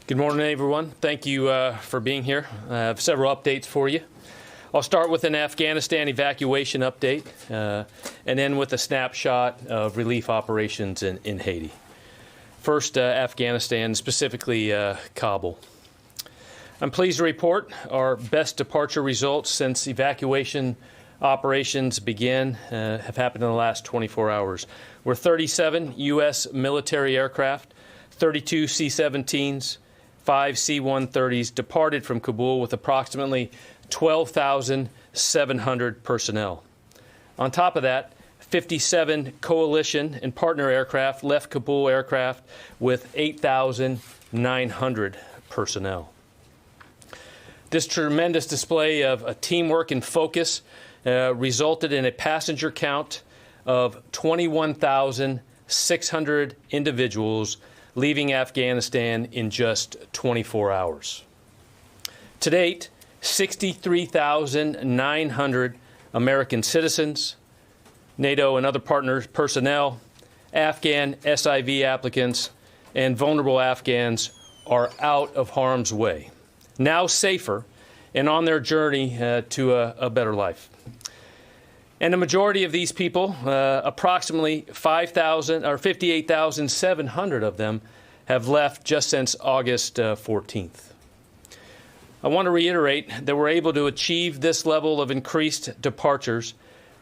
Good morning, everyone. Thank you for being here. I have several updates for you. I'll start with an Afghanistan evacuation update and then with a snapshot of relief operations in Haiti. First, Afghanistan, specifically Kabul. I'm pleased to report our best departure results since evacuation operations began have happened in the last 24 hours. We're 37 U.S. military aircraft, 32 C-17s, 5 C-130s departed from Kabul with approximately 12,700 personnel. On top of that, 57 coalition and partner aircraft left Kabul aircraft with 8,900 personnel. This tremendous display of teamwork and focus resulted in a passenger count of 21,600 individuals leaving Afghanistan in just 24 hours. To date, 63,900 American citizens, NATO and other partners, personnel, Afghan SIV applicants, and vulnerable Afghans are out of harm's way, now safer and on their journey to a better life. And the majority of these people, approximately 5,000 or 58,700 of them, have left just since August 14th. I want to reiterate that we're able to achieve this level of increased departures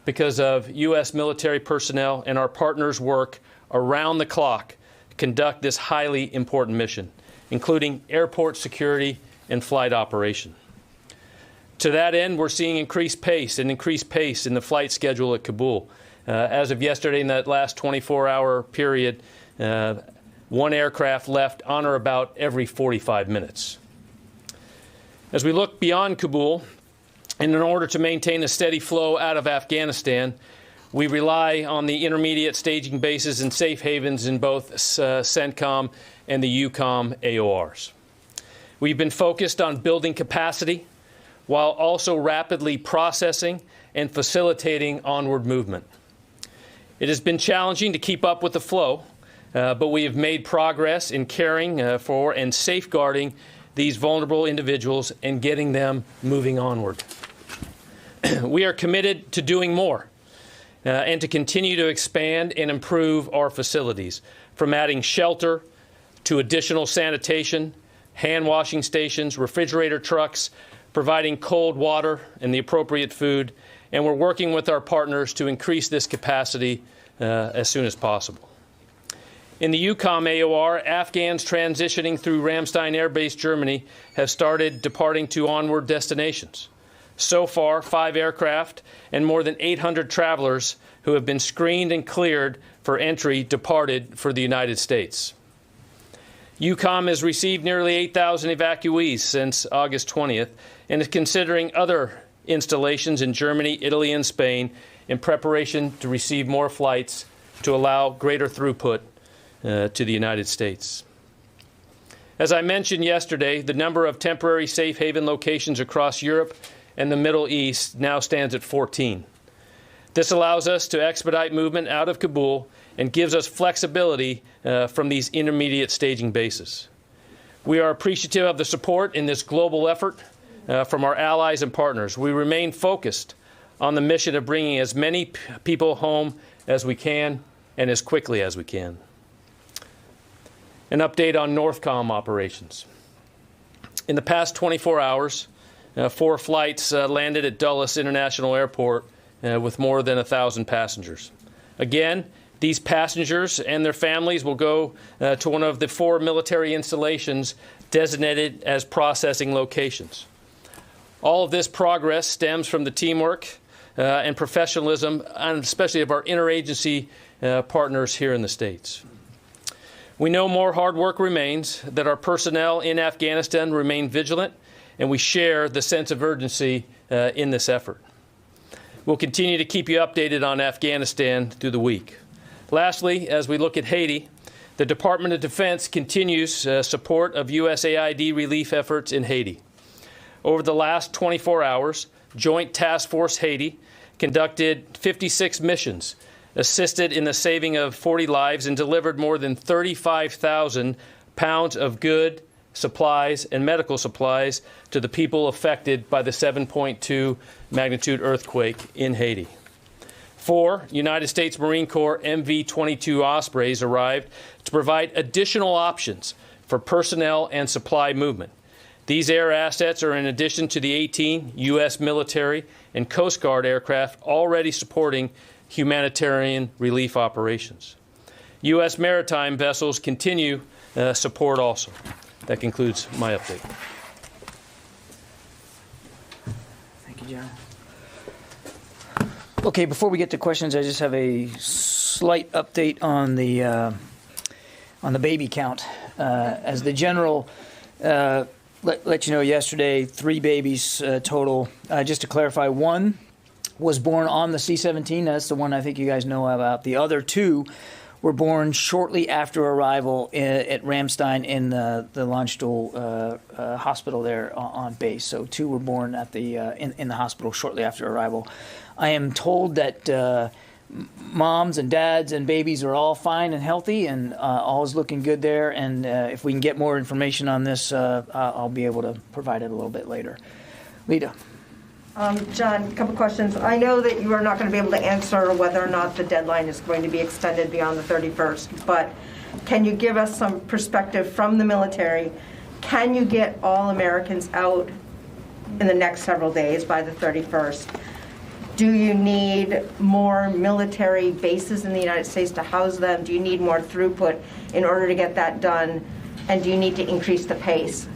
because of U.S. military personnel and our partners' work around the clock to conduct this highly important mission, including airport security and flight operation. To that end, we're seeing increased pace in the flight schedule at Kabul. As of yesterday, in that last 24-hour period, one aircraft left on or about every 45 minutes. As we look beyond Kabul, and in order to maintain a steady flow out of Afghanistan, we rely on the intermediate staging bases and safe havens in both CENTCOM and the EUCOM AORs. We've been focused on building capacity while also rapidly processing and facilitating onward movement. It has been challenging to keep up with the flow, but we have made progress in caring for and safeguarding these vulnerable individuals and getting them moving onward. We are committed to doing more and to continue to expand and improve our facilities, from adding shelter to additional sanitation, hand washing stations, refrigerator trucks, providing cold water and the appropriate food, and we're working with our partners to increase this capacity as soon as possible. In the EUCOM AOR, Afghans transitioning through Ramstein Air Base, Germany, have started departing to onward destinations. So far, 5 aircraft and more than 800 travelers who have been screened and cleared for entry departed for the United States. EUCOM has received nearly 8,000 evacuees since August 20th and is considering other installations in Germany, Italy, and Spain in preparation to receive more flights to allow greater throughput to the United States. As I mentioned yesterday, the number of temporary safe haven locations across Europe and the Middle East now stands at 14. This allows us to expedite movement out of Kabul and gives us flexibility from these intermediate staging bases. We are appreciative of the support in this global effort from our allies and partners. We remain focused on the mission of bringing as many people home as we can and as quickly as we can. An update on NORTHCOM operations. In the past 24 hours, 4 flights landed at Dulles International Airport with more than 1,000 passengers. Again, these passengers and their families will go to one of the 4 military installations designated as processing locations. All of this progress stems from the teamwork and professionalism, and especially of our interagency partners here in the States. We know more hard work remains, that our personnel in Afghanistan remain vigilant, and we share the sense of urgency in this effort. We'll continue to keep you updated on Afghanistan through the week. Lastly, as we look at Haiti, the Department of Defense continues support of USAID relief efforts in Haiti. Over the last 24 hours, Joint Task Force Haiti conducted 56 missions, assisted in the saving of 40 lives, and delivered more than 35,000 pounds of good, supplies, and medical supplies to the people affected by the 7.2 magnitude earthquake in Haiti. 4, United States Marine Corps MV-22 Ospreys arrived to provide additional options for personnel and supply movement. These air assets are in addition to the 18 U.S. military and Coast Guard aircraft already supporting humanitarian relief operations. U.S. maritime vessels continue support also. That concludes my update. Thank you, John. Okay, before we get to questions, I just have a slight update on the baby count. As the general let you know, yesterday 3 babies total. Just to clarify, 1 was born on the C-17. That's the one I think you guys know about. The other 2 were born shortly after arrival at Ramstein in the Landstuhl hospital there on base. So 2 were born at the in the hospital shortly after arrival. I am told that moms and dads and babies are all fine and healthy, and all is looking good there. And if we can get more information on this, I'll be able to provide it a little bit later. Lita. John, a couple questions. I know that you are not going to be able to answer whether or not the deadline is going to be extended beyond the 31st, but can you give us some perspective from the military? Can you get all Americans out in the next several days by the 31st? Do you need more military bases in the United States to house them? Do you need more throughput in order to get that done? And do you need to increase the pace?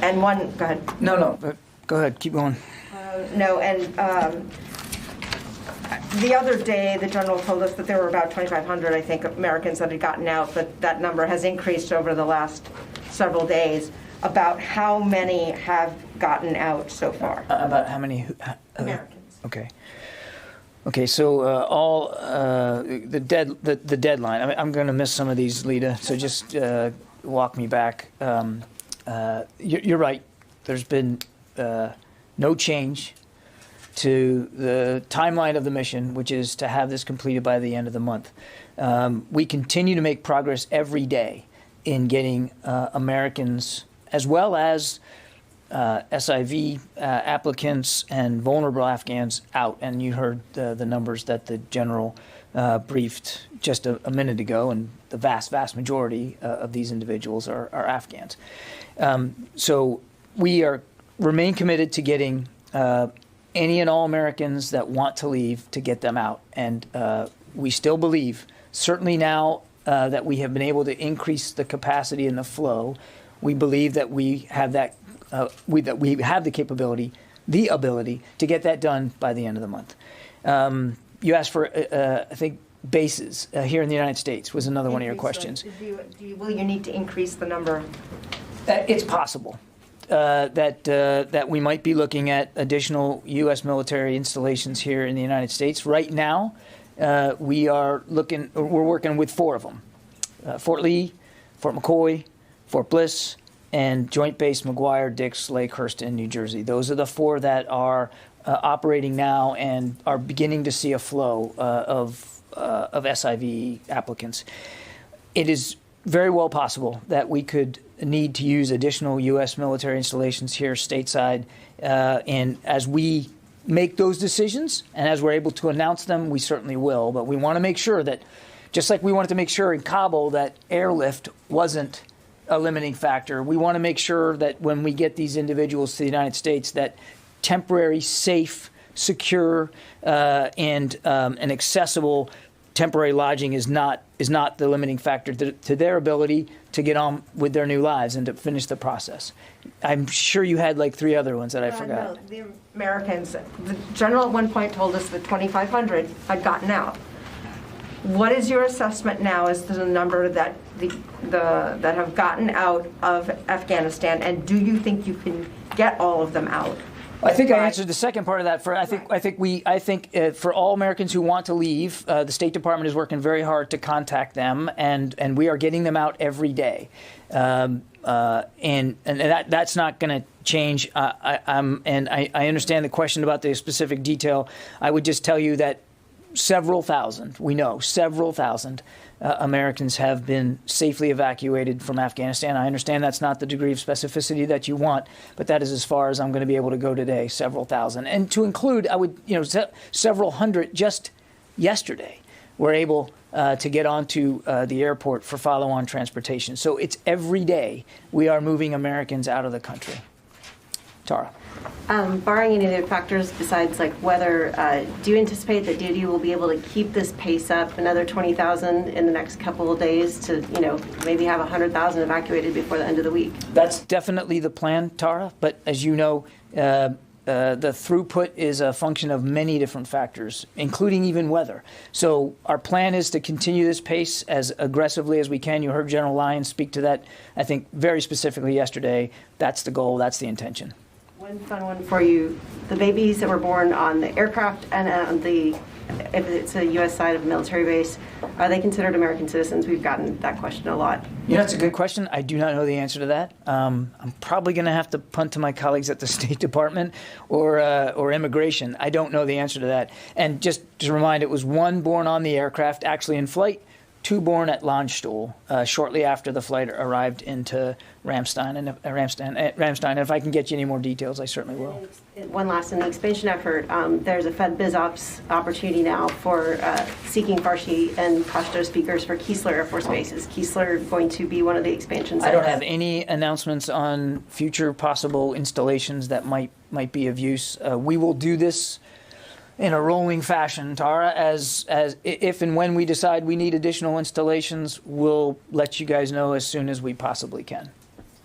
And one, go ahead. No, go ahead, keep going. No, and the other day, the general told us that there were about 2,500, I think, Americans that had gotten out, but that number has increased over the last several days. About how many have gotten out so far? About how many? Americans. Okay. So the deadline. I'm going to miss some of these, Lita. So just walk me back. You're right. There's been no change to the timeline of the mission, which is to have this completed by the end of the month. We continue to make progress every day in getting Americans, as well as SIV applicants and vulnerable Afghans out. And you heard the numbers that the general briefed just a minute ago, and the vast majority of these individuals are Afghans. So we remain committed to getting any and all Americans that want to leave, to get them out. And we still believe, certainly now that we have been able to increase the capacity and the flow, we believe that we have that we have the capability, the ability to get that done by the end of the month. You asked for, I think, bases here in the United States was another one of your questions. Will you need to increase the number? It's possible that we might be looking at additional U.S. military installations here in the United States. Right now, we're working with 4 of them: Fort Lee, Fort McCoy, Fort Bliss, and Joint Base McGuire, Dix, Lakehurst in New Jersey. Those are the 4 that are operating now and are beginning to see a flow of SIV applicants. It is very well possible that we could need to use additional U.S. military installations here stateside. And as we make those decisions and as we're able to announce them, we certainly will. But we want to make sure that, just like we wanted to make sure in Kabul that airlift wasn't a limiting factor, we want to make sure that when we get these individuals to the United States, that temporary, safe, secure, and accessible temporary lodging is not the limiting factor to their ability to get on with their new lives and to finish the process. I'm sure you had like 3 other ones that I forgot. No, the Americans, the general at one point told us that 2,500 had gotten out. What is your assessment now as to the number that that have gotten out of Afghanistan, and do you think you can get all of them out? I think I answered the second part of that. I think for all Americans who want to leave, the State Department is working very hard to contact them, and we are getting them out every day. And that's not going to change. I understand the question about the specific detail. I would just tell you that several thousand, we know, several thousand Americans have been safely evacuated from Afghanistan. I understand that's not the degree of specificity that you want, but that is as far as I'm going to be able to go today, several thousand. And to include, I would, several hundred just yesterday were able to get onto the airport for follow-on transportation. So it's every day we are moving Americans out of the country. Tara. Barring any other factors besides like weather, do you anticipate that DoD will be able to keep this pace up another 20,000 in the next couple of days to, maybe have 100,000 evacuated before the end of the week? That's definitely the plan, Tara. But as you know, the throughput is a function of many different factors, including even weather. So our plan is to continue this pace as aggressively as we can. You heard General Lyons speak to that, I think, very specifically yesterday. That's the goal. That's the intention. One fun one for you. The babies that were born on the aircraft and on if it's a U.S. side of a military base, are they considered American citizens? We've gotten that question a lot. That's a good question. I do not know the answer to that. I'm probably going to have to punt to my colleagues at the State Department or Immigration. I don't know the answer to that. And just to remind, it was one born on the aircraft, actually in flight, two born at Landstuhl shortly after the flight arrived into Ramstein. And if I can get you any more details, I certainly will. One last, in the expansion effort, there's a Fed Biz Ops opportunity now for seeking Farsi and Pashto speakers for Keesler Air Force Base. Is Keesler going to be one of the expansion sites? I don't have any announcements on future possible installations that might be of use. We will do this in a rolling fashion, Tara, as if and when we decide we need additional installations, we'll let you guys know as soon as we possibly can.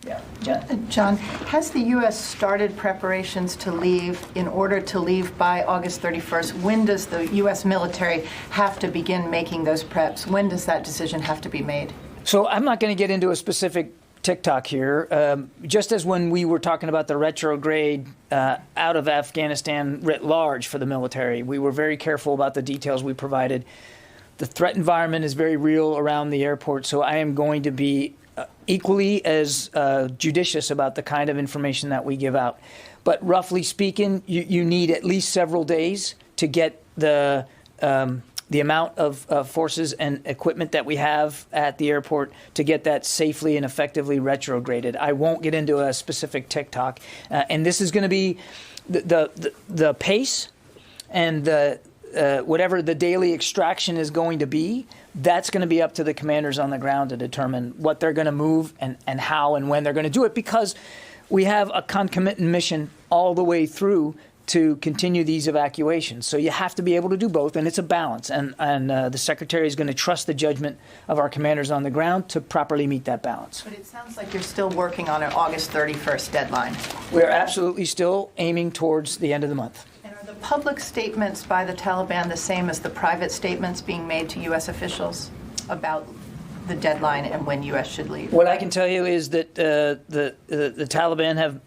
Yeah, Jen. John, has the U.S. started preparations to leave in order to leave by August 31st? When does the U.S. military have to begin making those preps? When does that decision have to be made? So I'm not going to get into a specific TikTok here. Just as when we were talking about the retrograde out of Afghanistan writ large for the military, we were very careful about the details we provided. The threat environment is very real around the airport, so I am going to be equally as judicious about the kind of information that we give out. But roughly speaking, you need at least several days to get the amount of forces and equipment that we have at the airport to get that safely and effectively retrograded. I won't get into a specific TikTok. And this is going to be the pace and whatever the daily extraction is going to be. That's going to be up to the commanders on the ground to determine what they're going to move and how and when they're going to do it, because we have a concomitant mission all the way through to continue these evacuations. So you have to be able to do both, and it's a balance. And the Secretary is going to trust the judgment of our commanders on the ground to properly meet that balance. But it sounds like you're still working on an August 31st deadline. We're absolutely still aiming towards the end of the month. And are the public statements by the Taliban the same as the private statements being made to U.S. officials about the deadline and when U.S. should leave? What I can tell you is that the Taliban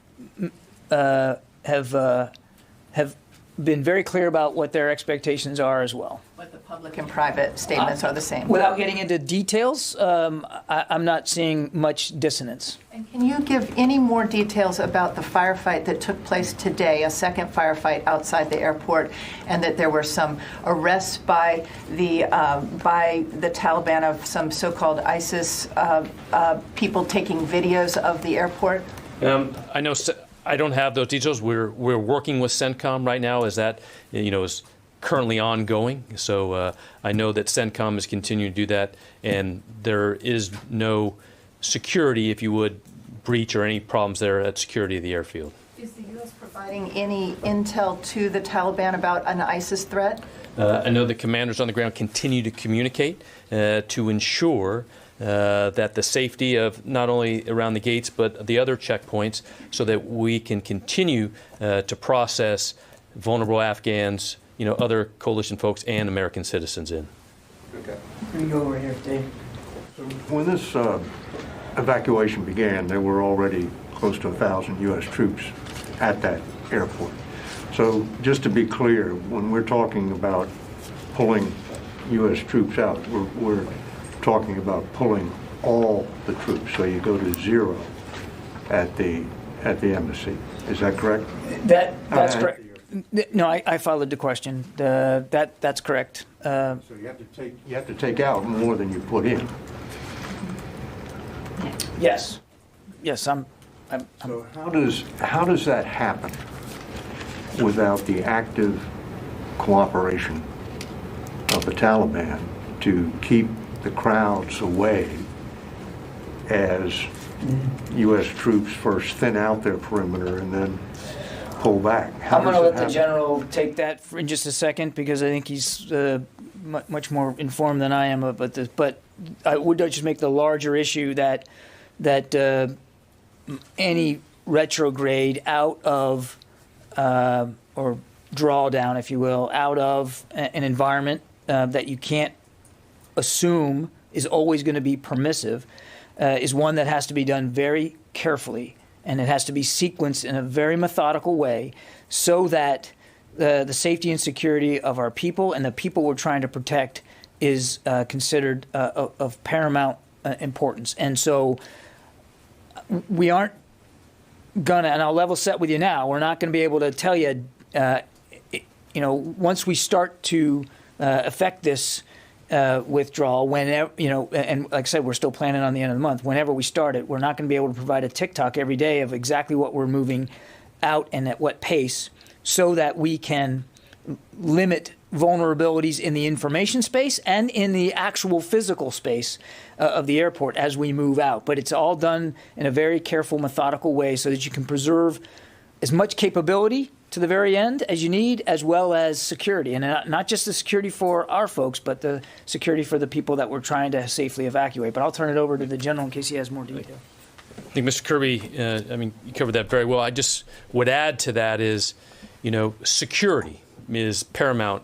have been very clear about what their expectations are as well. But the public and private statements are the same. Without getting into details, I'm not seeing much dissonance. And can you give any more details about the firefight that took place today, a second firefight outside the airport, and that there were some arrests by the Taliban of some so-called ISIS people taking videos of the airport? I know. I don't have those details. We're working with CENTCOM right now, as that is currently ongoing. So I know that CENTCOM is continuing to do that, and there is no security, if you would, breach or any problems there at security of the airfield. Is the U.S. providing any intel to the Taliban about an ISIS threat? I know the commanders on the ground continue to communicate to ensure that the safety of not only around the gates but the other checkpoints, so that we can continue to process vulnerable Afghans, other coalition folks and American citizens in. Okay. Let me go over here, Dave. When this evacuation began, there were already close to 1,000 U.S. troops at that airport. So just to be clear, when we're talking about pulling U.S. troops out, we're talking about pulling all the troops, so you go to zero at the embassy. Is that correct? That's correct. No, I followed the question. That's correct. So you have to take out more than you put in. Yes. Yes, I'm So how does that happen without the active cooperation of the Taliban to keep the crowds away as U.S. troops first thin out their perimeter and then pull back? I'm going to let the general take that for in just a second because I think he's much more informed than I am about this. But I would just make the larger issue that any retrograde out of or drawdown, if you will, out of an environment that you can't assume is always going to be permissive is one that has to be done very carefully, and it has to be sequenced in a very methodical way so that the safety and security of our people and the people we're trying to protect is considered of paramount importance. And so we aren't gonna, and I'll level set with you now, we're not gonna be able to tell you, once we start to affect this withdrawal, whenever, and like I said, we're still planning on the end of the month. Whenever we start it, we're not going to be able to provide a tick-tock every day of exactly what we're moving out and at what pace so that we can limit vulnerabilities in the information space and in the actual physical space of the airport as we move out. But it's all done in a very careful, methodical way so that you can preserve as much capability to the very end as you need, as well as security. And not just the security for our folks, but the security for the people that we're trying to safely evacuate. But I'll turn it over to the general in case he has more detail. I think, Mr. Kirby, you covered that very well. I just would add to that is, security is paramount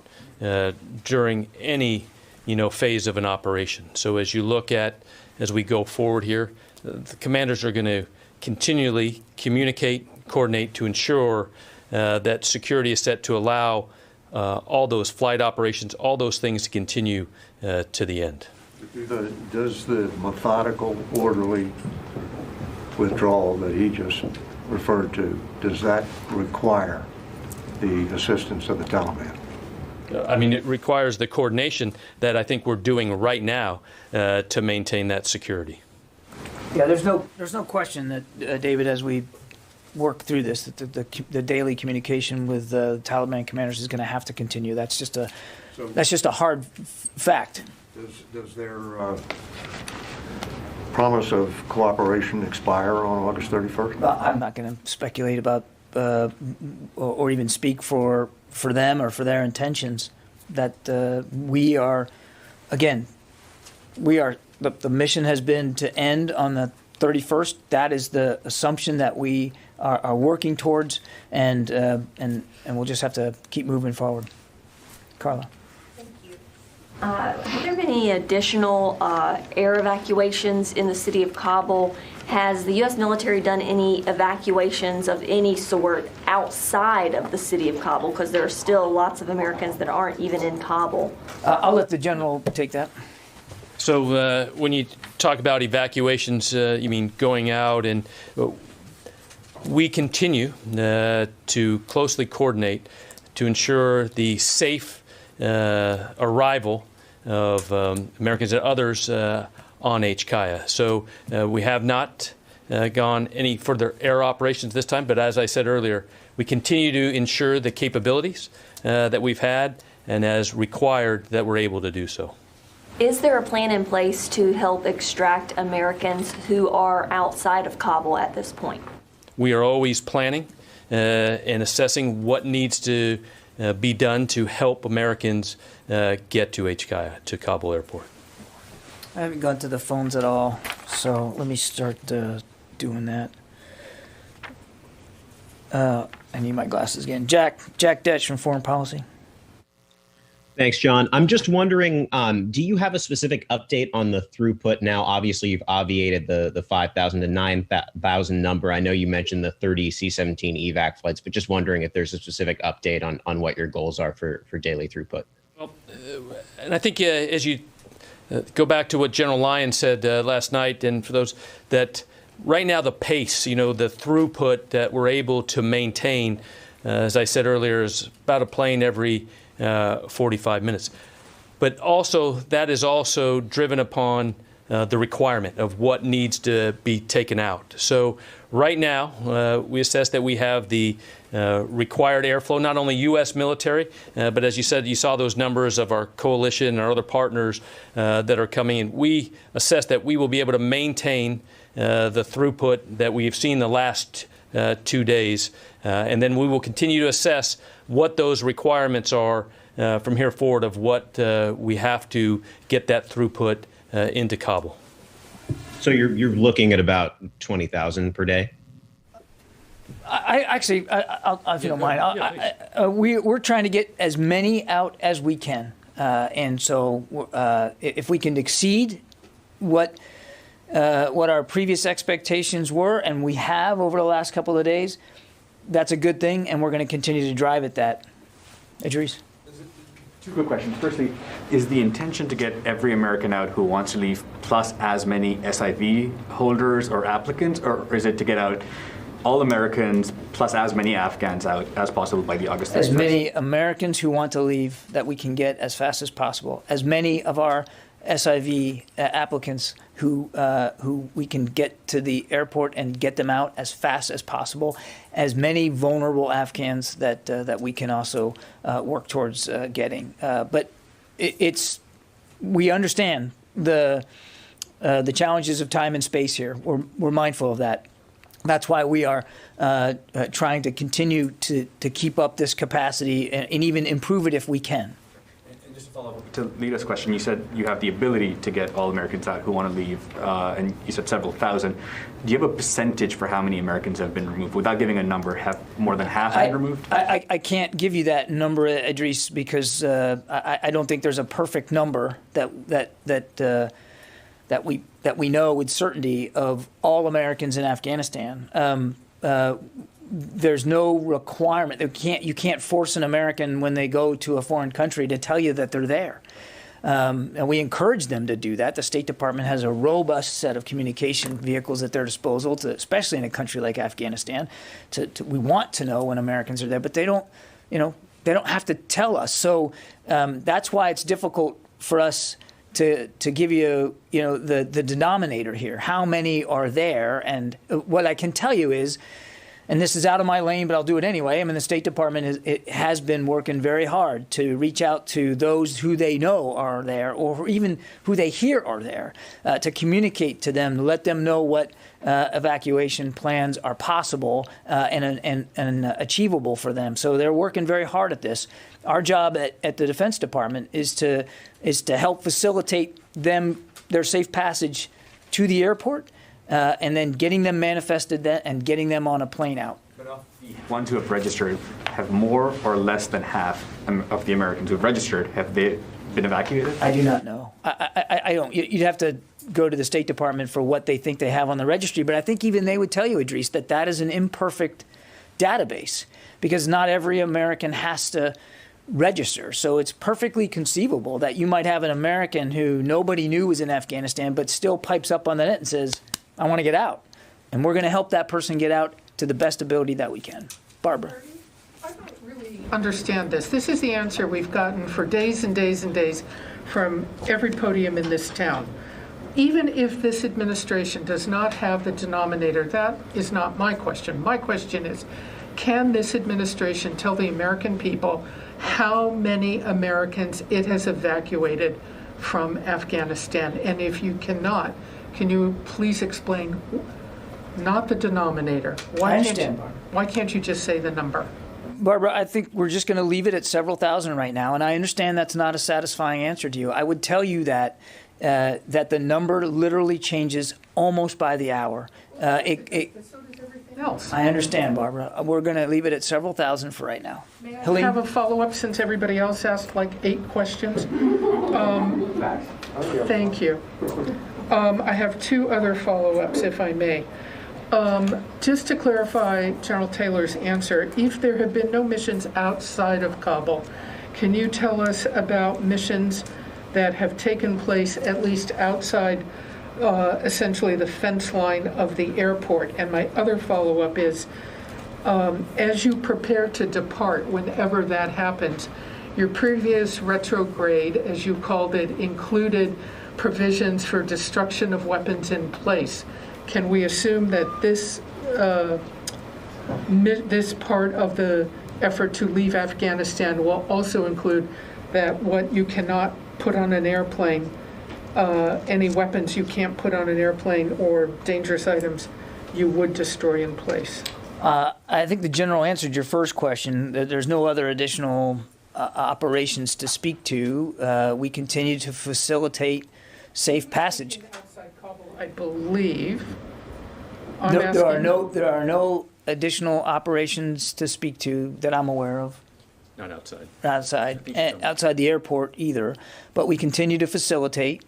during any, phase of an operation. So as you look at, as we go forward here, the commanders are going to continually communicate, coordinate to ensure that security is set to allow all those flight operations, all those things to continue to the end. Does the methodical, orderly withdrawal that he just referred to, does that require the assistance of the Taliban? It requires the coordination that I think we're doing right now to maintain that security. Yeah, there's no question that, David, as we work through this, that the daily communication with the Taliban commanders is going to have to continue. That's just a hard fact. Does their promise of cooperation expire on August 31st? I'm not going to speculate about or even speak for them or for their intentions. That we are, the mission has been to end on the 31st. That is the assumption that we are working towards, and we'll just have to keep moving forward. Carla. Thank you. Have there been any additional air evacuations in the city of Kabul? Has the U.S. military done any evacuations of any sort outside of the city of Kabul? Because there are still lots of Americans that aren't even in Kabul. I'll let the general take that. So when you talk about evacuations, you mean going out, and we continue to closely coordinate to ensure the safe arrival of Americans and others on HKIA. So we have not gone any further air operations this time, but as I said earlier, we continue to ensure the capabilities that we've had, and as required, that we're able to do so. Is there a plan in place to help extract Americans who are outside of Kabul at this point? We are always planning and assessing what needs to be done to help Americans get to HKIA, to Kabul Airport. I haven't gone to the phones at all, so let me start doing that. I need my glasses again. Jack Detch from Foreign Policy. Thanks, John. I'm just wondering, do you have a specific update on the throughput now? Obviously, you've obviated the 5,000 to 9,000 number. I know you mentioned the 30 C-17 evac flights, but just wondering if there's a specific update on what your goals are for daily throughput. Well, and I think as you go back to what General Lyon said last night, and for those that right now the pace, the throughput that we're able to maintain as I said earlier, is about a plane every 45 minutes. But also, that is also driven upon the requirement of what needs to be taken out. So right now, we assess that we have the required airflow, not only U.S. military, but as you said, you saw those numbers of our coalition and our other partners that are coming in. We assess that we will be able to maintain the throughput that we've seen the last 2 days, and then we will continue to assess what those requirements are from here forward of what we have to get that throughput into Kabul. So you're looking at about 20,000 per day? If you don't mind, we're trying to get as many out as we can. And so if we can exceed what our previous expectations were, and we have over the last couple of days, that's a good thing, and we're going to continue to drive at that. Idris? Two quick questions. Firstly, is the intention to get every American out who wants to leave plus as many SIV holders or applicants, or is it to get out all Americans plus as many Afghans out as possible by the August 31st? As many Americans who want to leave that we can get as fast as possible. As many of our SIV applicants who we can get to the airport and get them out as fast as possible. As many vulnerable Afghans that we can also work towards getting. But we understand the challenges of time and space here. We're mindful of that. That's why we are trying to continue to keep up this capacity and even improve it if we can. And just to follow up to Lita's question, you said you have the ability to get all Americans out who want to leave, and you said several thousand. Do you have a percentage for how many Americans have been removed? Without giving a number, have more than half been removed? I can't give you that number, Idris, because I don't think there's a perfect number that we know with certainty of all Americans in Afghanistan. There's no requirement. You can't force an American when they go to a foreign country to tell you that they're there. And we encourage them to do that. The State Department has a robust set of communication vehicles at their disposal, especially in a country like Afghanistan. We want to know when Americans are there, but they don't have to tell us. So that's why it's difficult for us to give you, the denominator here. How many are there? And what I can tell you is, and this is out of my lane, but I'll do it anyway. I mean, the State Department has been working very hard to reach out to those who they know are there, or even who they hear are there, to communicate to them, to let them know what evacuation plans are possible and achievable for them. So they're working very hard at this. Our job at the Defense Department is to help facilitate their safe passage to the airport. And then getting them manifested and getting them on a plane out. But of the ones who have registered, have more or less than half of the Americans who have registered, have they been evacuated? I do not know. I don't. You'd have to go to the State Department for what they think they have on the registry, but I think even they would tell you, Idris, that is an imperfect database because not every American has to register. So it's perfectly conceivable that you might have an American who nobody knew was in Afghanistan but still pipes up on the net and says, I want to get out. And we're going to help that person get out to the best ability that we can. Barbara. I don't really understand this. This is the answer we've gotten for days and days and days from every podium in this town. Even if this administration does not have the denominator, that is not my question. My question is, can this administration tell the American people how many Americans it has evacuated from Afghanistan? And if you cannot, can you please explain, not the denominator? Why can't you just say the number? Barbara, I think we're just going to leave it at several thousand right now, and I understand that's not a satisfying answer to you. I would tell you that the number literally changes almost by the hour. So does everything else. I understand, Barbara. We're going to leave it at several thousand for right now. May I have a follow-up since everybody else asked like 8 questions? Thank you. I have 2 other follow-ups, if I may. Just to clarify General Taylor's answer, if there have been no missions outside of Kabul, can you tell us about missions that have taken place at least outside essentially the fence line of the airport? And my other follow-up is, as you prepare to depart, whenever that happens, your previous retrograde, as you called it, included provisions for destruction of weapons in place. Can we assume that this part of the effort to leave Afghanistan will also include that what you cannot put on an airplane, any weapons you can't put on an airplane or dangerous items you would destroy in place? I think the general answer to your first question, that there's no other additional operations to speak to. We continue to facilitate safe passage. Outside Kabul, I believe. There are no additional operations to speak to that I'm aware of. Not outside. Outside the airport either. But we continue to facilitate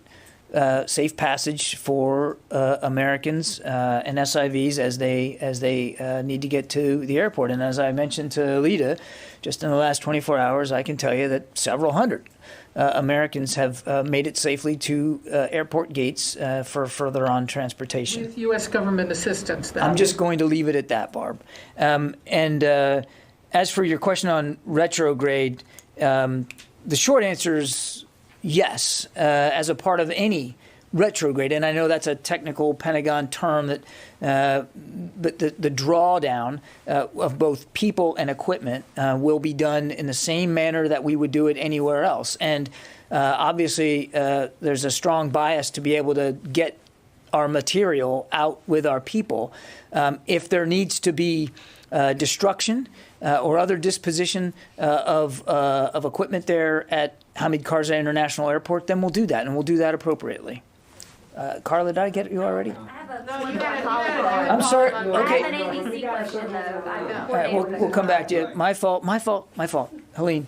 safe passage for Americans and SIVs as they need to get to the airport. And as I mentioned to Lita, just in the last 24 hours, I can tell you that several hundred Americans have made it safely to airport gates for further on transportation. With U.S. government assistance, then. I'm just going to leave it at that, Barb. As for your question on retrograde, the short answer is yes, as a part of any retrograde. And I know that's a technical Pentagon term that, but the drawdown of both people and equipment will be done in the same manner that we would do it anywhere else. And obviously, there's a strong bias to be able to get our material out with our people. If there needs to be destruction or other disposition of equipment there at Hamid Karzai International Airport, then we'll do that, and we'll do that appropriately. Carla, did I get you already? I have a I'm sorry. I Okay. have an ABC question, though. All right, we'll come back to you. My fault. Helene.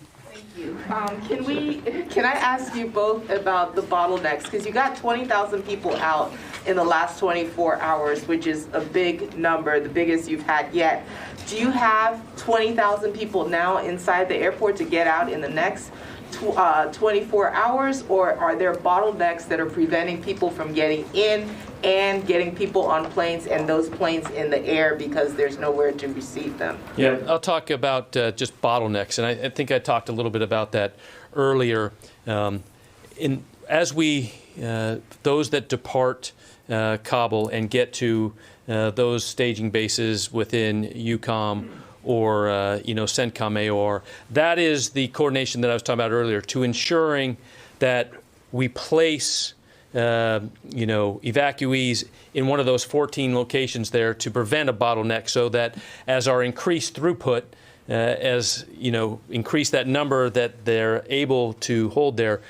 Can I ask you both about the bottlenecks? Because you got 20,000 people out in the last 24 hours, which is a big number, the biggest you've had yet. Do you have 20,000 people now inside the airport to get out in the next 24 hours, or are there bottlenecks that are preventing people from getting in and getting people on planes and those planes in the air because there's nowhere to receive them? Yeah, I'll talk about just bottlenecks, and I think I talked a little bit about that earlier. As we, those that depart Kabul and get to those staging bases within EUCOM or CENTCOM AOR, that is the coordination that I was talking about earlier, to ensuring that we place evacuees in one of those 14 locations there to prevent a bottleneck, so that as our increased throughput, increase that number that they're able to hold there,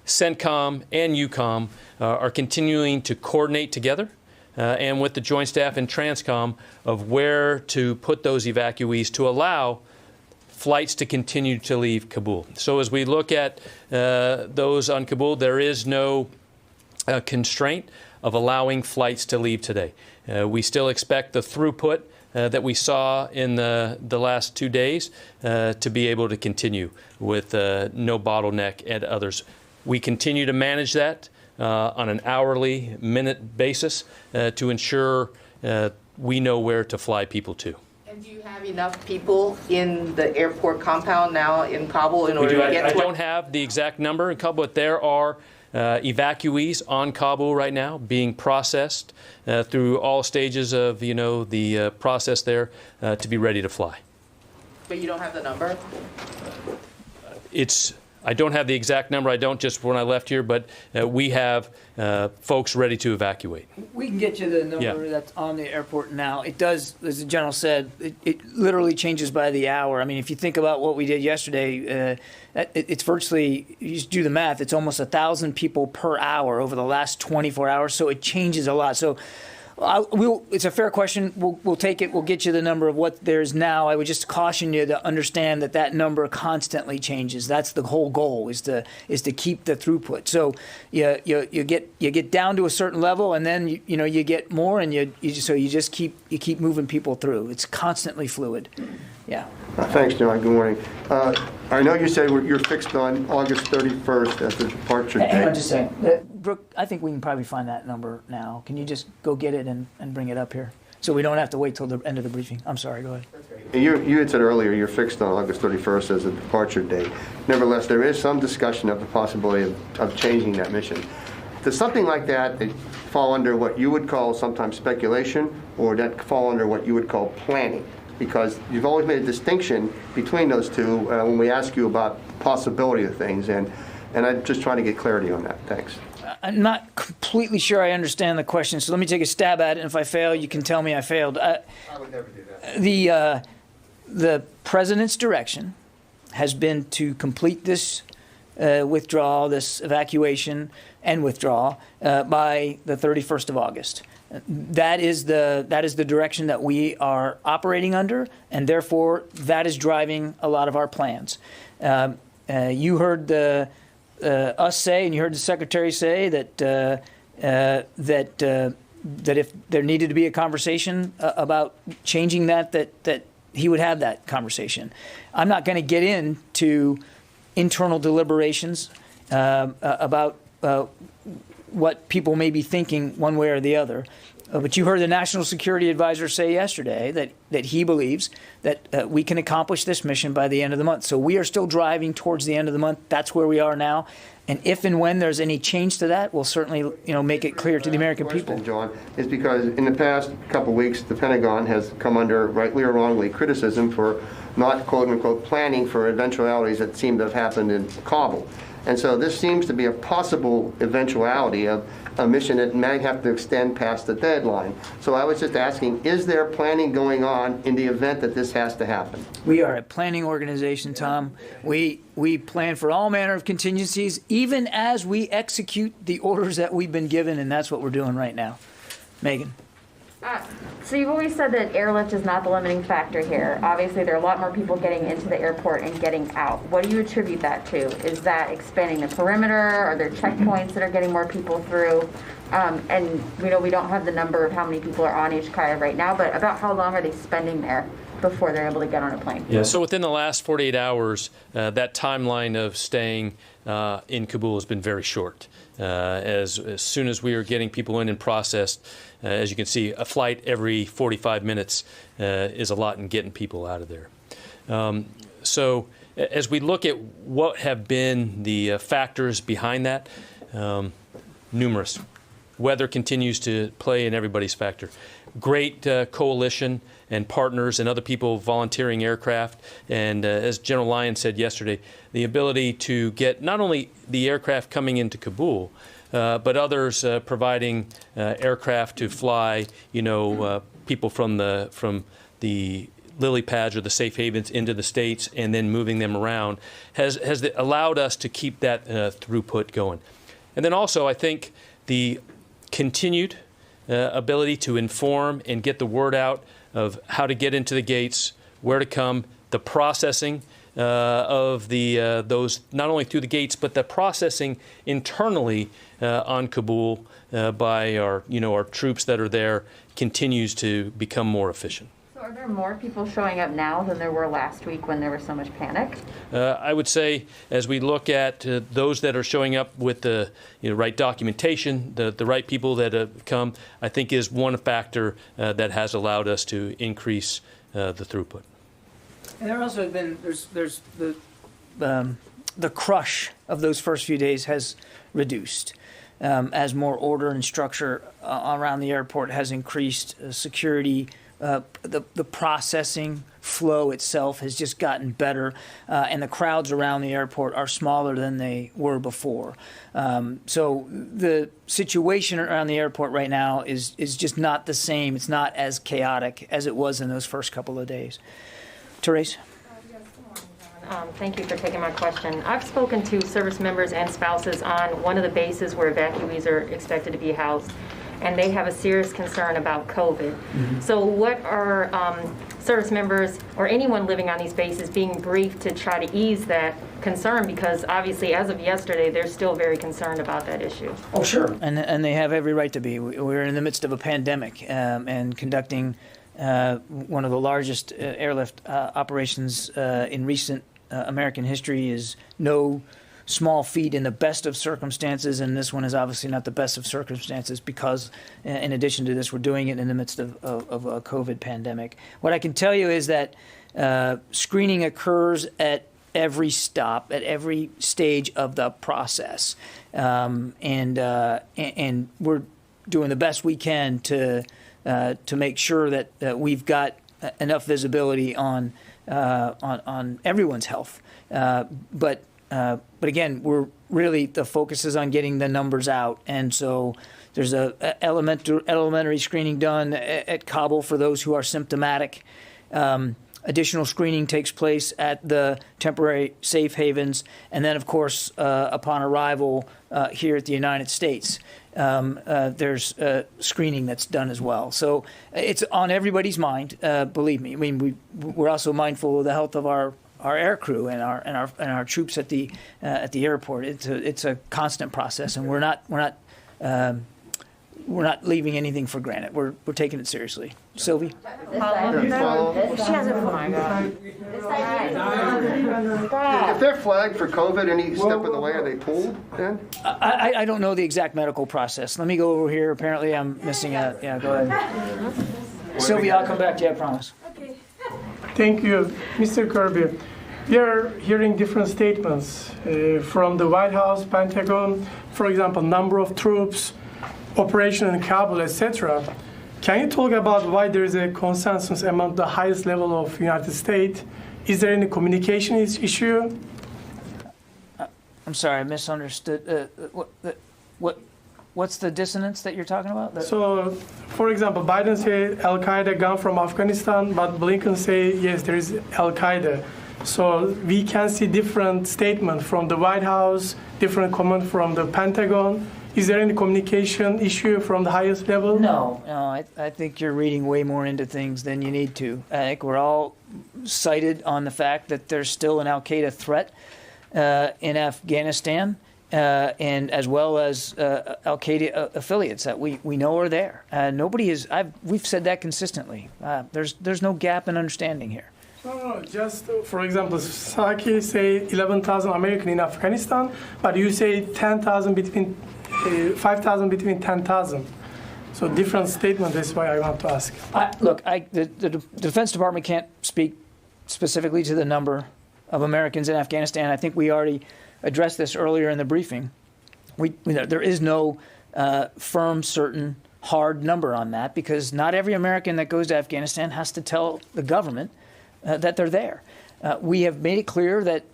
CENTCOM and EUCOM are continuing to coordinate together and with the Joint Staff and Transcom of where to put those evacuees to allow flights to continue to leave Kabul. So as we look at those on Kabul, there is no constraint of allowing flights to leave today. We still expect the throughput that we saw in the last 2 days to be able to continue with no bottleneck and others. We continue to manage that on an hourly, minute basis to ensure we know where to fly people to. And do you have enough people in the airport compound now in Kabul in order to get to I don't have the exact number in Kabul, but there are evacuees on Kabul right now being processed through all stages of the process there to be ready to fly. But you don't have the number? I don't have the exact number. I don't just when I left here, but we have folks ready to evacuate. We can get you the number that's on the airport now. It does, as the general said, it literally changes by the hour. I mean, if you think about what we did yesterday, it's virtually, you just do the math, it's almost 1,000 people per hour over the last 24 hours, so it changes a lot. So it's a fair question. We'll take it. We'll get you the number of what there's now. I would just caution you to understand that number constantly changes. That's the whole goal, is to keep the throughput. So you get down to a certain level, and then you get more, and you just keep moving people through. It's constantly fluid. Yeah. Thanks, John. Good morning. I know you said you're fixed on August 31st as the departure date. Hang on just a second. Brooke, I think we can probably find that number now. Can you just go get it and bring it up here? So we don't have to wait till the end of the briefing. I'm sorry, go ahead. That's great. You had said earlier you're fixed on August 31st as a departure date. Nevertheless, there is some discussion of the possibility of changing that mission. Does something like that fall under what you would call sometimes speculation, or that fall under what you would call planning? Because you've always made a distinction between those two when we ask you about possibility of things, and I'm just trying to get clarity on that. Thanks. I'm not completely sure I understand the question, so let me take a stab at it, and if I fail, you can tell me I failed. I would never do that. The president's direction has been to complete this withdrawal, this evacuation and withdrawal by the 31st of August. That is the direction that we are operating under, and therefore that is driving a lot of our plans. You heard us say, and you heard the secretary say that if there needed to be a conversation about changing that he would have that conversation. I'm not going to get into internal deliberations about what people may be thinking one way or the other. But you heard the National Security Advisor say yesterday that he believes that we can accomplish this mission by the end of the month. So we are still driving towards the end of the month. That's where we are now. And if and when there's any change to that, we'll certainly make it clear to the American people. John, is because in the past couple of weeks, the Pentagon has come under, rightly or wrongly, criticism for not, quote unquote, planning for eventualities that seem to have happened in Kabul. And so this seems to be a possible eventuality of a mission that may have to extend past the deadline. So I was just asking, is there planning going on in the event that this has to happen? We are a planning organization, Tom. We plan for all manner of contingencies, even as we execute the orders that we've been given, and that's what we're doing right now. Megan. So you've always said that airlift is not the limiting factor here. Obviously, there are a lot more people getting into the airport and getting out. What do you attribute that to? Is that expanding the perimeter? Are there checkpoints that are getting more people through? And we know we don't have the number of how many people are on each kayak right now, but about how long are they spending there before they're able to get on a plane? Yeah, so within the last 48 hours, that timeline of staying in Kabul has been very short. As soon as we are getting people in and processed, as you can see, a flight every 45 minutes is a lot in getting people out of there. So as we look at what have been the factors behind that, numerous. Weather continues to play in everybody's factor. Great coalition and partners and other people volunteering aircraft. And as General Lyons said yesterday, the ability to get not only the aircraft coming into Kabul, but others providing aircraft to fly, people from the lily pads or the safe havens into the States and then moving them around has allowed us to keep that throughput going. And then also, I think the continued ability to inform and get the word out of how to get into the gates, where to come, the processing of those not only through the gates, but the processing internally on Kabul by our troops that are there continues to become more efficient. So are there more people showing up now than there were last week when there was so much panic? I would say as we look at those that are showing up with the right documentation, the right people that have come, I think is one factor that has allowed us to increase the throughput. And there also have been there's the crush of those first few days has reduced as more order and structure around the airport has increased. Security, the processing flow itself has just gotten better, and the crowds around the airport are smaller than they were before. So the situation around the airport right now is just not the same. It's not as chaotic as it was in those first couple of days. Therese? Thank you for taking my question. I've spoken to service members and spouses on one of the bases where evacuees are expected to be housed, and they have a serious concern about COVID. Mm-hmm. So what are service members or anyone living on these bases being briefed to try to ease that concern? Because obviously, as of yesterday, they're still very concerned about that issue. Oh, sure. And they have every right to be. We're in the midst of a pandemic and conducting one of the largest airlift operations in recent American history is no small feat in the best of circumstances, and this one is obviously not the best of circumstances because, in addition to this, we're doing it in the midst of a COVID pandemic. What I can tell you is that screening occurs at every stop, at every stage of the process, and we're doing the best we can to make sure that we've got enough visibility on everyone's health. But again, the focus is on getting the numbers out, and so there's a elementary screening done at Kabul for those who are symptomatic. Additional screening takes place at the temporary safe havens, and then, of course, upon arrival here at the United States, there's screening that's done as well. So it's on everybody's mind, believe me. I mean, we're also mindful of the health of our air crew and our troops at the airport. It's a constant process, and we're not leaving anything for granted. We're taking it seriously. Sylvie? If they're flagged for COVID any step of the way, are they pulled then? I don't know the exact medical process. Let me go over here. Apparently I'm missing a... Yeah, go ahead. Sylvie, I'll come back to you, I promise. Thank you. Mr. Kirby, we are hearing different statements from the White House, Pentagon, for example, number of troops, operation in Kabul, etc. Can you talk about why there is a consensus among the highest level of United States? Is there any communication issue? I'm sorry, I misunderstood. What's the dissonance that you're talking about? So, for example, Biden said Al-Qaeda gone from Afghanistan, but Blinken say yes, there is Al-Qaeda. So we can see different statements from the White House, different comment from the Pentagon. Is there any communication issue from the highest level? No, I think you're reading way more into things than you need to. I think we're all cited on the fact that there's still an Al-Qaeda threat in Afghanistan, and as well as Al-Qaeda affiliates that we know are there. We've said that consistently. There's no gap in understanding here. No, just for example, Saki say 11,000 American in Afghanistan, but you say 10,000 between 5,000 between 10,000. So different statement. That's why I want to ask. The Defense Department can't speak specifically to the number of Americans in Afghanistan. I think we already addressed this earlier in the briefing. There is no firm, certain, hard number on that because not every American that goes to Afghanistan has to tell the government that they're there. We have made it clear that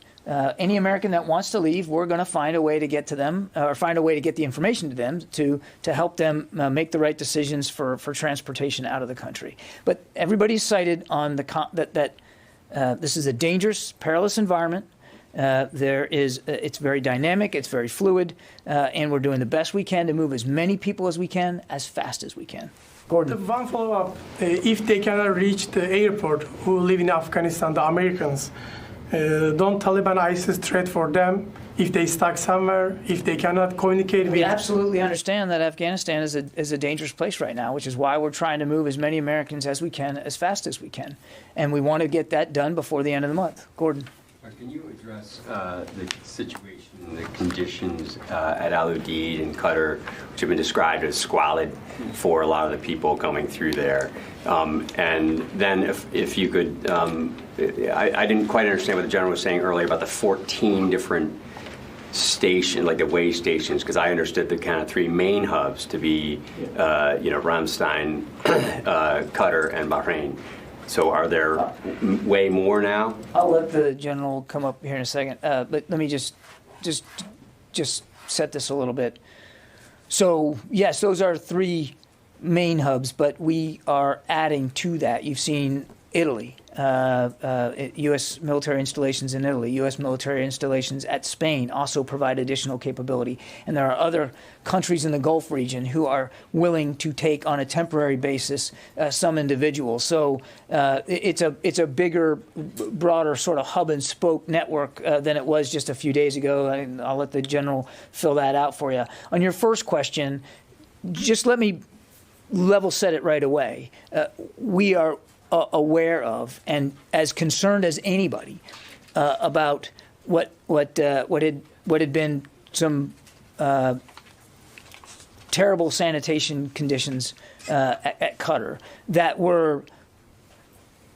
any American that wants to leave, we're going to find a way to get to them, or find a way to get the information to them to help them make the right decisions for transportation out of the country. But everybody's cited on that this is a dangerous, perilous environment. It's very dynamic, it's very fluid, and we're doing the best we can to move as many people as we can, as fast as we can. Gordon. One follow-up: if they cannot reach the airport, who live in Afghanistan, the Americans. Don't Taliban ISIS threat for them if they stuck somewhere, if they cannot communicate with... We absolutely understand that Afghanistan is a dangerous place right now, which is why we're trying to move as many Americans as we can, as fast as we can. And we want to get that done before the end of the month. Gordon. Can you address the situation, the conditions at Al Udeid and Qatar, which have been described as squalid for a lot of the people going through there? And then if you could, I didn't quite understand what the general was saying earlier about the 14 different stations, like the way stations, because I understood the kind of three main hubs to be, Ramstein, Qatar, and Bahrain. So are there way more now? I'll let the general come up here in a second, but let me just set this a little bit. So yes, those are three main hubs, but we are adding to that. You've seen Italy, U.S. military installations in Italy, U.S. military installations at Spain also provide additional capability. And there are other countries in the Gulf region who are willing to take on a temporary basis some individuals. So it's a bigger, broader sort of hub and spoke network than it was just a few days ago. And I'll let the general fill that out for you. On your first question, just let me level set it right away. We are aware of and as concerned as anybody about what had what had been some terrible sanitation conditions at Qatar that were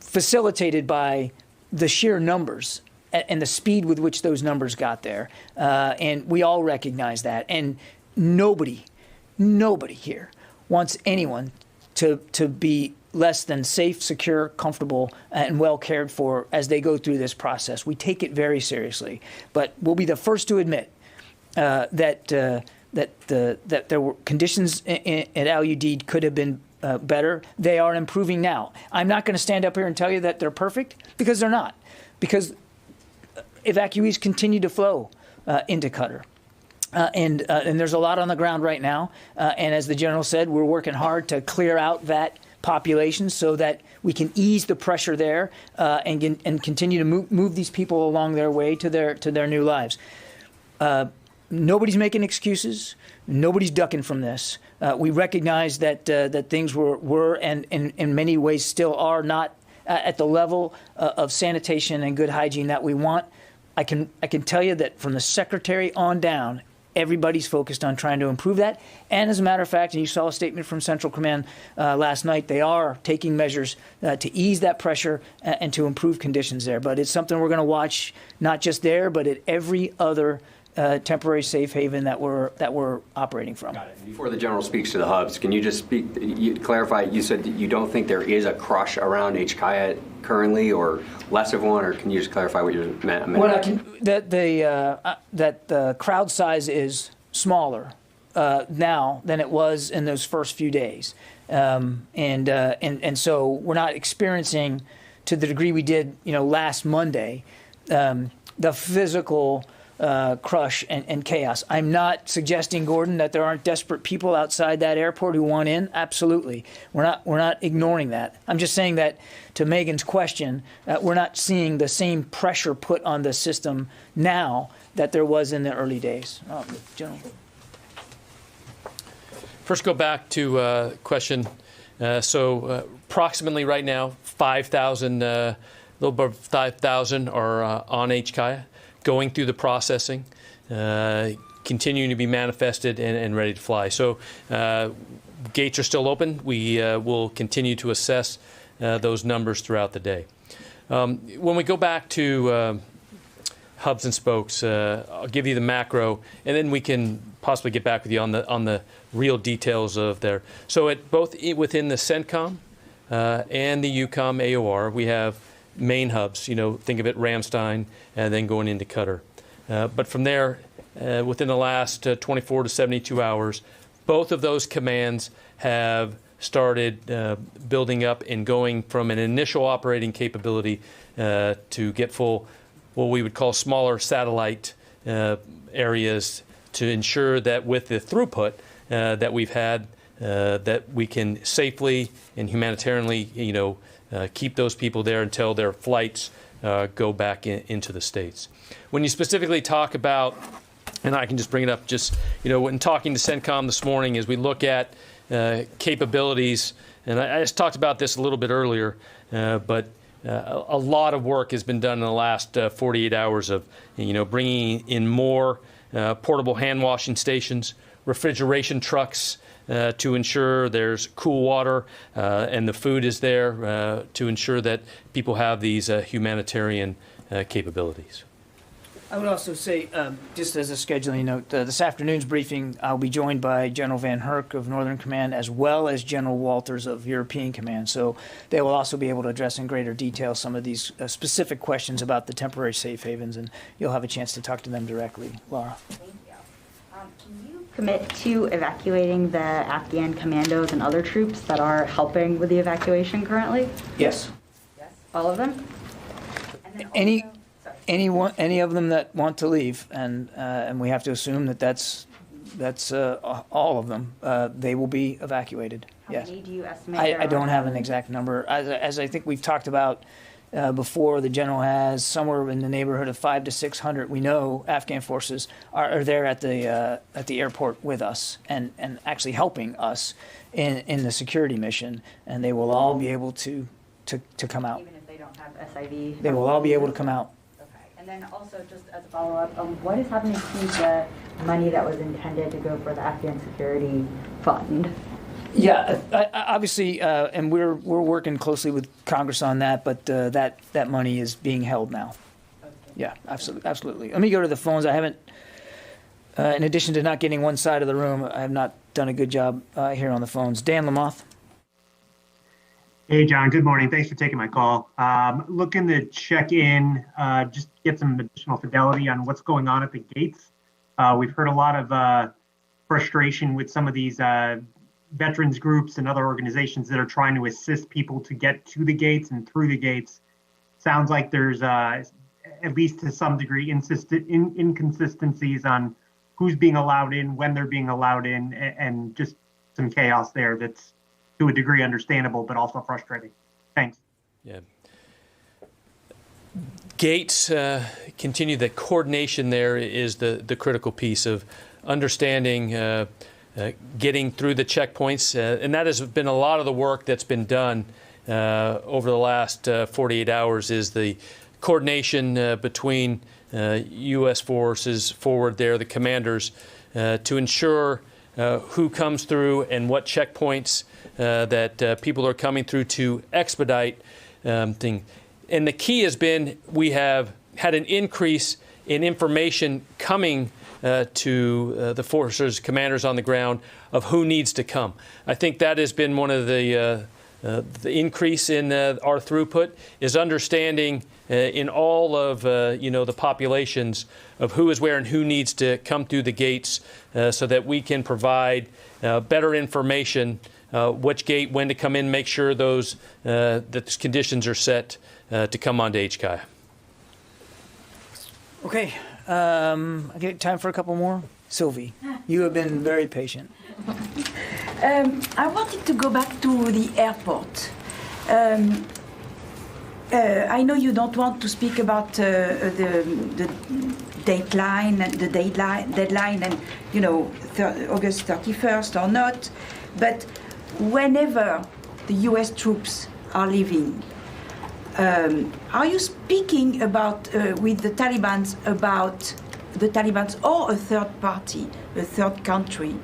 facilitated by the sheer numbers and the speed with which those numbers got there. And we all recognize that. And nobody here wants anyone to be less than safe, secure, comfortable, and well cared for as they go through this process. We take it very seriously. But we'll be the first to admit that there were conditions at Al Udeid could have been better. They are improving now. I'm not going to stand up here and tell you that they're perfect, because they're not. Because evacuees continue to flow into Qatar. And there's a lot on the ground right now. And as the general said, we're working hard to clear out that population so that we can ease the pressure there and continue to move these people along their way to their new lives. Nobody's making excuses. Nobody's ducking from this. We recognize that things were and in many ways still are not at the level of sanitation and good hygiene that we want. I can tell you that from the secretary on down, everybody's focused on trying to improve that. And as a matter of fact, and you saw a statement from Central Command last night, they are taking measures to ease that pressure and to improve conditions there. But it's something we're going to watch, not just there, but at every other temporary safe haven that we're operating from. Got it. Before the general speaks to the hubs, can you just clarify? You said that you don't think there is a crush around HKIA currently, or less of one, or can you just clarify what you meant? That the crowd size is smaller now than it was in those first few days, and so we're not experiencing to the degree we did, last Monday, the physical crush and chaos. I'm not suggesting, Gordon, that there aren't desperate people outside that airport who want in. Absolutely, we're not ignoring that. I'm just saying that to Megan's question, we're not seeing the same pressure put on the system now that there was in the early days. General. First, go back to question. So approximately right now, 5,000, a little above 5,000 are on HKIA, going through the processing, continuing to be manifested and ready to fly. So gates are still open. We will continue to assess those numbers throughout the day. When we go back to hubs and spokes, I'll give you the macro, and then we can possibly get back with you on the real details of there. So at both within the CENTCOM and the EUCOM AOR, we have main hubs, think of it Ramstein, and then going into Qatar. But from there, within the last 24 to 72 hours, both of those commands have started building up and going from an initial operating capability to get full, what we would call smaller satellite areas, to ensure that with the throughput that we've had, that we can safely and humanitarianly, keep those people there until their flights go back into the States. When you specifically talk about, and I can just bring it up, when talking to CENTCOM this morning, as we look at capabilities, and I just talked about this a little bit earlier, but a lot of work has been done in the last 48 hours of, bringing in more portable hand washing stations, refrigeration trucks, to ensure there's cool water and the food is there to ensure that people have these humanitarian capabilities. I would also say, just as a scheduling note, this afternoon's briefing, I'll be joined by General Van Herk of Northern Command, as well as General Walters of European Command. So they will also be able to address in greater detail some of these specific questions about the temporary safe havens, and you'll have a chance to talk to them directly. Laura. Thank you. Can you commit to evacuating the Afghan commandos and other troops that are helping with the evacuation currently? Yes. Yes. All of them? Any of them that want to leave, and we have to assume that that's all of them. They will be evacuated. Yes. How many do you estimate? I don't have an exact number. As I think we've talked about before, the general has somewhere in the neighborhood of 500 to 600. We know Afghan forces are there at the airport with us and actually helping us in the security mission, and they will all be able to come out. Even if they don't have SIV? They will all be able to come out. Okay. And And then also, just as a follow-up, what is happening to the money that was intended to go for the Afghan security fund? Yeah, obviously, and we're working closely with Congress on that, but that money is being held now. Yeah, absolutely. Let me go to the phones. I haven't, in addition to not getting one side of the room, I have not done a good job here on the phones. Dan Lamoth. Hey, John. Good morning. Thanks for taking my call. Looking to check in, just get some additional fidelity on what's going on at the gates. We've heard a lot of frustration with some of these veterans groups and other organizations that are trying to assist people to get to the gates and through the gates. Sounds like there's, at least to some degree, inconsistencies on who's being allowed in, when they're being allowed in, and just some chaos there that's to a degree understandable, but also frustrating. Thanks. Yeah. Gates continue. The coordination there is the critical piece of understanding, getting through the checkpoints, and that has been a lot of the work that's been done over the last 48 hours. Is the coordination between U.S. forces forward there, the commanders, to ensure who comes through and what checkpoints that people are coming through to expedite things. And the key has been we have had an increase in information coming to the forces, commanders on the ground of who needs to come. I think that has been one of the increase in our throughput is understanding in all of the populations of who is where and who needs to come through the gates, so that we can provide better information, which gate, when to come in, make sure those that the conditions are set to come onto HKI. Okay, okay, time for a couple more. Sylvie, you have been very patient. I wanted to go back to the airport. I know you don't want to speak about the deadline and August 31st or not, but whenever the U.S. troops are leaving, are you speaking about with the Taliban about the Taliban or a third party, a third country,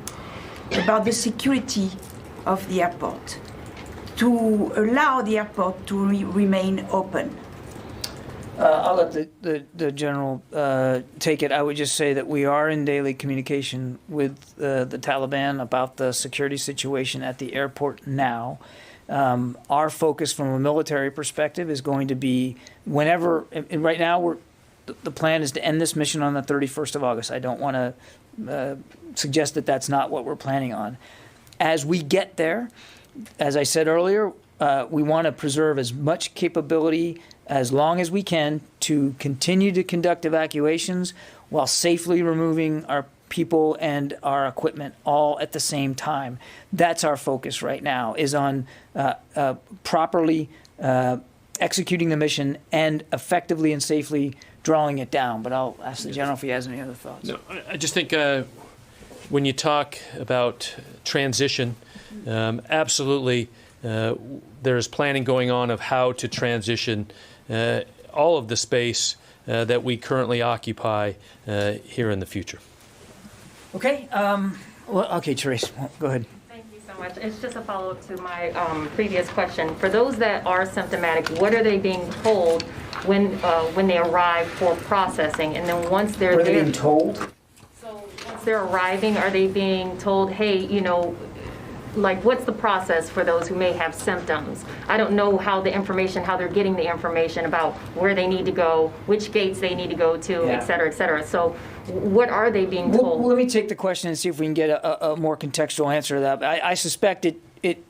about the security of the airport, to allow the airport to remain open? I'll let the general take it. I would just say that we are in daily communication with the Taliban about the security situation at the airport now. Our focus from a military perspective is going to be whenever, and right now the plan is to end this mission on the 31st of August. I don't want to suggest that that's not what we're planning on. As we get there, as I said earlier, we want to preserve as much capability as long as we can to continue to conduct evacuations while safely removing our people and our equipment all at the same time. That's our focus right now, is on properly executing the mission and effectively and safely drawing it down. But I'll ask the general if he has any other thoughts. No, I just think when you talk about transition, absolutely there is planning going on of how to transition all of the space that we currently occupy here in the future. Okay. Okay, Therese, go ahead. Thank you so much. It's just a follow-up to my previous question. For those that are symptomatic, what are they being told when they arrive for processing? And then once they're there, being told? So once they're arriving, are they being told, hey, like, what's the process for those who may have symptoms? I don't know how they're getting the information about where they need to go, which gates they need to go to, et cetera, et cetera. So what are they being told? Well, let me take the question and see if we can get a more contextual answer to that. I suspect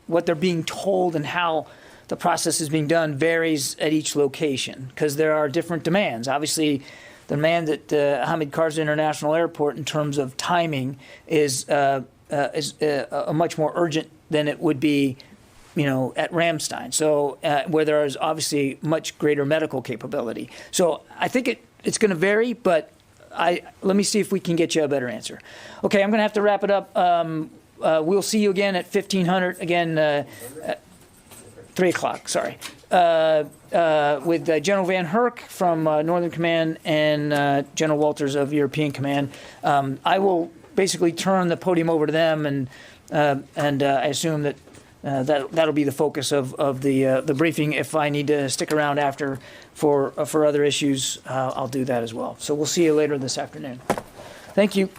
what they're being told and how the process is being done varies at each location, because there are different demands. Obviously, the demand at Hamid Karzai International Airport in terms of timing is much more urgent than it would be, at Ramstein. So where there is obviously much greater medical capability. So I think it's going to vary, but let me see if we can get you a better answer. Okay, I'm going to have to wrap it up. We'll see you again at 1500. Again, 3 o'clock, sorry. With General Van Herk from Northern Command and General Walters of European Command. I will basically turn the podium over to them, and I assume that that'll be the focus of the briefing. If I need to stick around after for other issues, I'll do that as well. So we'll see you later this afternoon. Thank you.